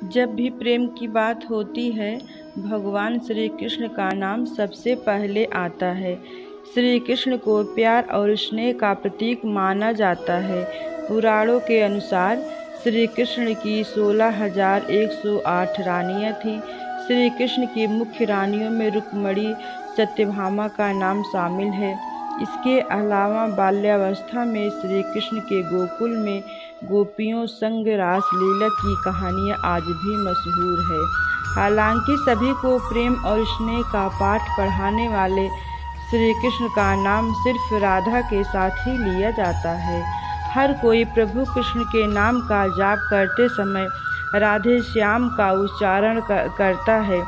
जब भी प्रेम की बात होती है, भगवान श्री कृष्ण का नाम सबसे पहले आता है। श्री कृष्ण को प्यार और स्नेह का प्रतीक माना जाता है। पुराणों के अनुसार श्री कृष्ण की 16,108 रानियां थीं। श्री कृष्ण की मुख्य रानियों में रुक्मिणी, सत्यभामा का नाम शामिल है। इसके अलावा बाल्यावस्था में श्री कृष्ण के गोकुल में गोपियों संग रासलीला की कहानियाँ आज भी मशहूर है। हालांकि सभी को प्रेम और स्नेह का पाठ पढ़ाने वाले श्री कृष्ण का नाम सिर्फ राधा के साथ ही लिया जाता है। हर कोई प्रभु कृष्ण के नाम का जाप करते समय राधे श्याम का उच्चारण करता है।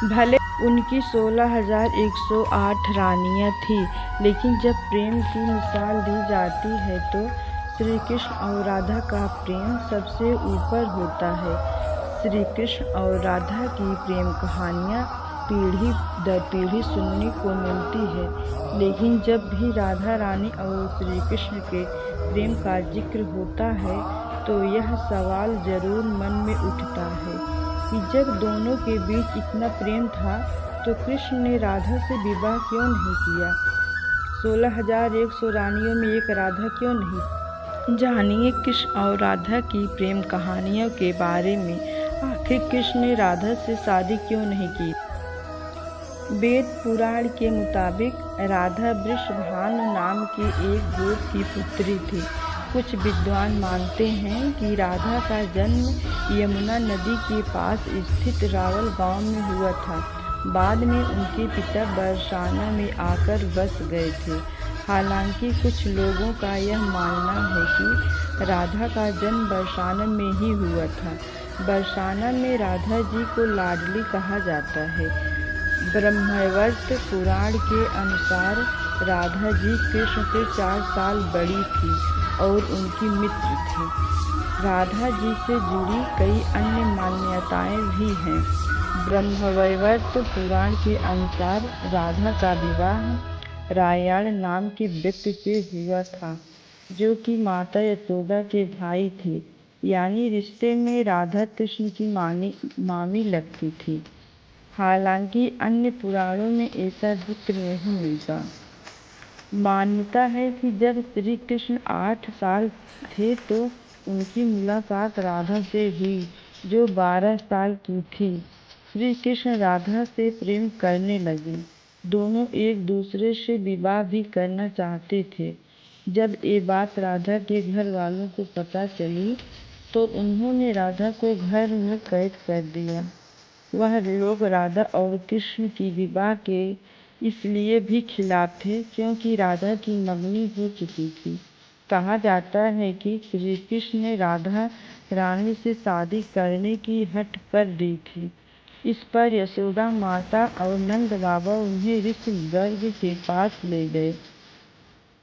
भले उनकी 16,108 रानियां थीं, लेकिन जब प्रेम की मिसाल दी जाती है तो श्री कृष्ण और राधा का प्रेम सबसे ऊपर होता है। श्री कृष्ण और राधा की प्रेम कहानियाँ पीढ़ी दर पीढ़ी सुनने को मिलती है, लेकिन जब भी राधा रानी और श्री कृष्ण के प्रेम का जिक्र होता है तो यह सवाल जरूर मन में उठता है कि जब दोनों के बीच इतना प्रेम था तो कृष्ण ने राधा से विवाह क्यों नहीं किया। 16,100 रानियों में एक राधा क्यों नहीं। जानिए कृष्ण और राधा की प्रेम कहानियों के बारे में। आखिर कृष्ण ने राधा से शादी क्यों नहीं की। वेद पुराण के मुताबिक राधा वृषभानु नाम के एक गोप की पुत्री थी। कुछ विद्वान मानते हैं कि राधा का जन्म यमुना नदी के पास स्थित रावल गांव में हुआ था। बाद में उनके पिता बरसाना में आकर बस गए थे। हालांकि कुछ लोगों का यह मानना है कि राधा का जन्म बरसाना में ही हुआ था। बरसाना में राधा जी को लाडली कहा जाता है। ब्रह्मवैवर्त पुराण के अनुसार राधा जी कृष्ण से 4 साल बड़ी थी और उनकी मित्र थी। राधा जी से जुड़ी कई अन्य मान्यताएं भी हैं। ब्रह्मवैवर्त पुराण के अनुसार राधा का विवाह रायाण नाम के व्यक्ति से हुआ था, जो कि माता यशोदा के भाई थे, यानी रिश्ते में राधा कृष्ण की मामी लगती थी। हालांकि अन्य पुराणों में ऐसा जिक्र नहीं मिलता। मान्यता है कि जब श्री कृष्ण 8 साल थे तो उनकी मुलाकात राधा से हुई, जो 12 साल की थी। श्री कृष्ण राधा से प्रेम करने लगे। दोनों एक दूसरे से विवाह भी करना चाहते थे। जब ये बात राधा के घर वालों को पता चली तो उन्होंने राधा को घर में कैद कर दिया। वह लोग राधा और कृष्ण की विवाह के इसलिए भी खिलाफ थे क्योंकि राधा की मंगनी हो चुकी थी। कहा जाता है कि श्री कृष्ण ने राधा रानी से शादी करने की हट कर दी थी। इस पर यशोदा माता और नंद बाबा उन्हें ऋषिगर्ग के पास ले गए।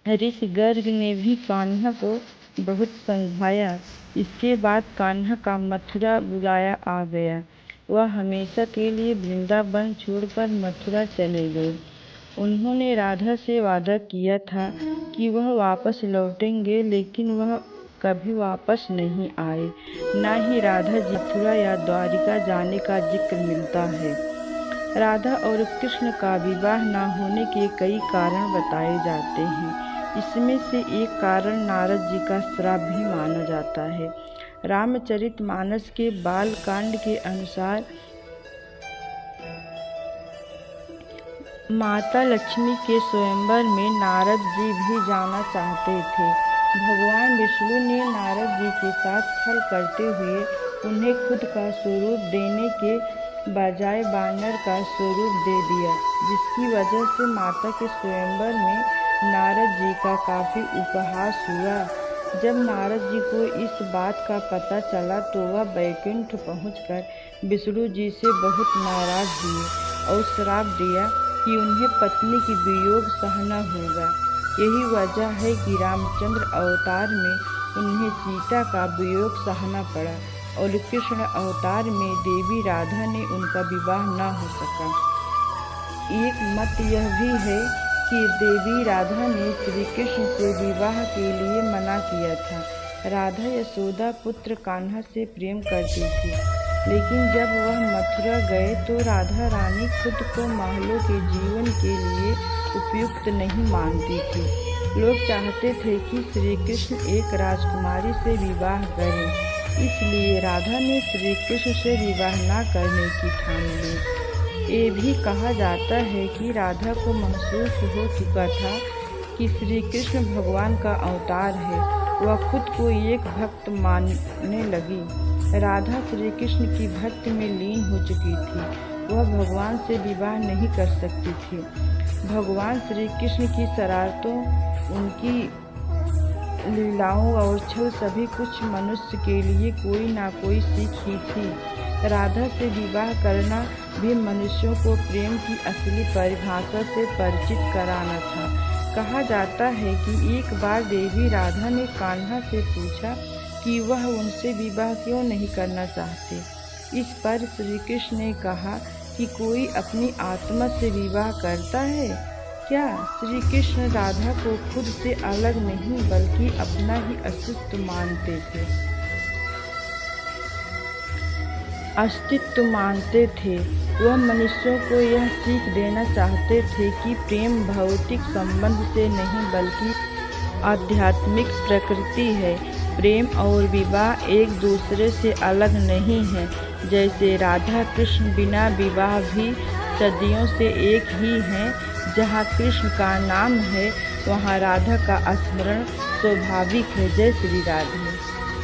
ऋषिगर्ग ने भी कान्हा को बहुत समझाया। इसके बाद कान्हा का मथुरा बुलाया आ गया। वह हमेशा के लिए वृंदावन छोड़कर मथुरा चले गए। उन्होंने राधा से वादा किया था कि वह वापस लौटेंगे, लेकिन वह कभी वापस नहीं आए। न ही राधा जी मथुरा या द्वारिका जाने का जिक्र मिलता है। राधा और कृष्ण का विवाह न होने के कई कारण बताए जाते हैं। इसमें से एक कारण नारद जी का श्राप भी माना जाता है। रामचरितमानस के बाल कांड के अनुसार माता लक्ष्मी के स्वयंवर में नारद जी भी जाना चाहते थे। भगवान विष्णु ने नारद जी के साथ छल करते हुए उन्हें खुद का स्वरूप देने के बजाय बानर का स्वरूप दे दिया, जिसकी वजह से माता के स्वयंवर में नारद जी का काफी उपहास हुआ। जब नारद जी को इस बात का पता चला तो वह बैकुंठ पहुंचकर विष्णु जी से बहुत नाराज हुए और श्राप दिया कि उन्हें पत्नी की वियोग सहना होगा। यही वजह है कि रामचंद्र अवतार में उन्हें सीता का वियोग सहना पड़ा और कृष्ण अवतार में देवी राधा ने उनका विवाह न हो सका। एक मत यह भी है कि देवी राधा ने श्री कृष्ण से विवाह के लिए मना किया था। राधा यशोदा पुत्र कान्हा से प्रेम करती थी, लेकिन जब वह मथुरा गए तो राधा रानी खुद को महलों के जीवन के लिए उपयुक्त नहीं मानती थी। लोग चाहते थे कि श्री कृष्ण एक राजकुमारी से विवाह करें, इसलिए राधा ने श्री कृष्ण से विवाह न करने की ठान ली। ये भी कहा जाता है कि राधा को महसूस हो चुका था कि श्री कृष्ण भगवान का अवतार है। वह खुद को एक भक्त मानने लगी। राधा श्री कृष्ण की भक्ति में लीन हो चुकी थी। वह भगवान से विवाह नहीं कर सकती थी। भगवान श्री कृष्ण की शरारतों, उनकी लीलाओं और छल सभी कुछ मनुष्य के लिए कोई ना कोई सीख ही थी। राधा से विवाह करना भी मनुष्यों को प्रेम की असली परिभाषा से परिचित कराना था। कहा जाता है कि एक बार देवी राधा ने कान्हा से पूछा कि वह उनसे विवाह क्यों नहीं करना चाहते। इस पर श्री कृष्ण ने कहा कि कोई अपनी आत्मा से विवाह करता है क्या? श्री कृष्ण राधा को खुद से अलग नहीं बल्कि अपना ही अस्तित्व मानते थे। वह मनुष्यों को यह सीख देना चाहते थे कि प्रेम भौतिक संबंध से नहीं बल्कि आध्यात्मिक प्रकृति है। प्रेम और विवाह एक दूसरे से अलग नहीं है। जैसे राधा कृष्ण बिना विवाह भी सदियों से एक ही हैं। जहाँ कृष्ण का नाम है वहाँ राधा का स्मरण स्वाभाविक है। जय श्री राधे।